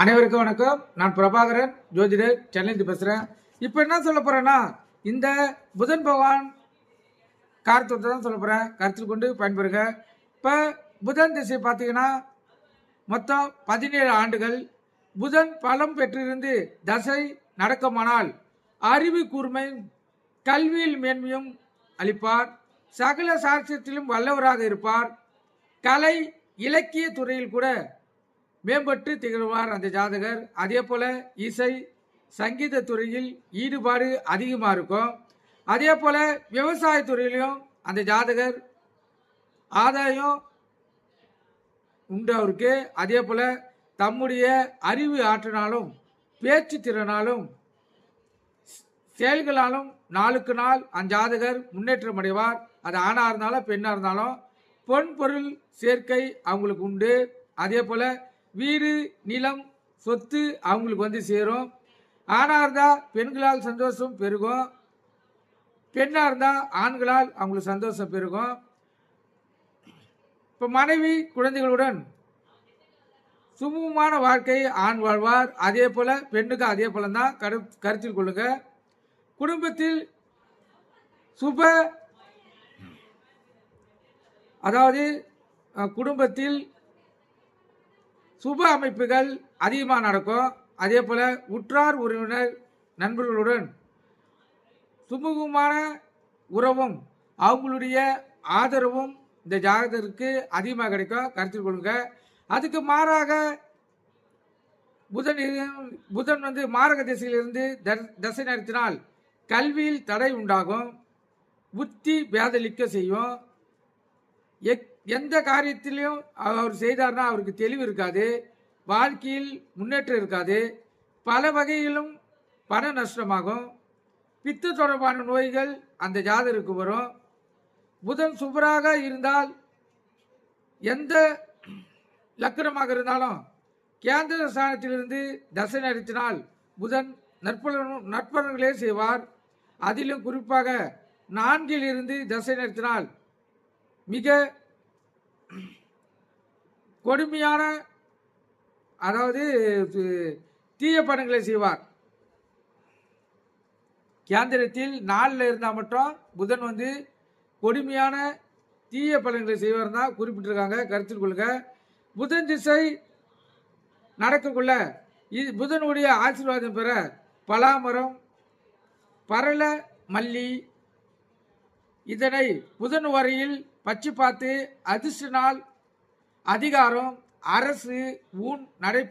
அனைவருக்கும் வணக்கம். நான் பிரபாகரன், ஜோதிடர், சென்னையிலிருந்து பேசுகிறேன். இப்போ என்ன சொல்ல போகிறேன்னா, இந்த புதன் பகவான் காரத்துவத்தை தான் சொல்ல போகிறேன். கருத்தில் கொண்டு பயன்பெறுங்க. இப்போ புதன் திசை பார்த்தீங்கன்னா மொத்தம் 17 ஆண்டுகள். புதன் பலம் பெற்றிருந்து தசை நடக்குமானால் அறிவு கூர்மையும் கல்வியில் மேன்மையும் அளிப்பார். சகல சாட்சியத்திலும் வல்லவராக இருப்பார். கலை இலக்கிய துறையில் கூட மேம்பட்டு திகழ்வார் அந்த ஜாதகர். அதே போல் இசை சங்கீத துறையில் ஈடுபாடு அதிகமாக இருக்கும். அதே போல் விவசாய துறையிலையும் அந்த ஜாதகர் ஆதாயம் உண்டு அவருக்கு. அதே போல் தம்முடைய அறிவு ஆற்றினாலும் பேச்சு திறனாலும் செயல்களாலும் நாளுக்கு நாள் அந்த ஜாதகர் முன்னேற்றம் அடைவார். அது ஆணாக இருந்தாலும் பெண்ணாக இருந்தாலும் பொன் பொருள் சேர்க்கை அவங்களுக்கு உண்டு. அதே போல் வீடு நிலம் சொத்து அவங்களுக்கு வந்து சேரும். ஆணாக இருந்தால் பெண்களால் சந்தோஷம் பெருகும், பெண்ணாக இருந்தால் ஆண்களால் அவங்களுக்கு சந்தோஷம் பெருகும். இப்போ மனைவி குழந்தைகளுடன் சுமூகமான வாழ்க்கை ஆண் வாழ்வார். அதே போல் பெண்ணுக்கு அதே போல தான் கருத்தில் கொள்ளுங்க. குடும்பத்தில் குடும்பத்தில் சுப அமைப்புகள் அதிகமாக நடக்கும். அதே போல் உற்றார் உறவினர் நண்பர்களுடன் சுமூகமான உறவும் அவங்களுடைய ஆதரவும் இந்த ஜாதகருக்கு அதிகமாக கிடைக்கும். கருத்தில் கொள்ளுங்க. அதுக்கு மாறாக புதன் வந்து மாரக திசையிலிருந்து தசை நடத்தினால் கல்வியில் தடை உண்டாகும், புத்தி பேதலிக்க செய்யும். எந்த காரியத்திலையும் அவர் செய்தார்னா அவருக்கு தெளிவு இருக்காது, வாழ்க்கையில் முன்னேற்றம் இருக்காது, பல வகையிலும் பண நஷ்டமாகும். பித்த தொடர்பான நோய்கள் அந்த ஜாதகருக்கு வரும். புதன் சுபராக இருந்தால் எந்த லக்கணமாக இருந்தாலும் கேந்திர ஸ்தானத்திலிருந்து தசை நடத்தினால் புதன் நற்பலன்களே செய்வார். அதிலும் குறிப்பாக 4 இருந்து தசை நடத்தினால் மிக கொடுமையான தீய பணங்களை செய்வார். கேந்திரத்தில் 4 இருந்தால் மட்டும் புதன் வந்து கொடுமையான தீய பலன்களை செய்வார் தான் குறிப்பிட்டிருக்காங்க. கருத்தில் கொள்ளுங்க. புதன் திசை நடக்கக்குள்ள புதனுடைய ஆசீர்வாதம் பெற பலாமரம் பரள மல்லி இதனை புதன் வரையில் பச்சு பார்த்து அதிர்ஷ்ட நாள் அதிகாரம் அரசு ஊன் நடைபார்த்து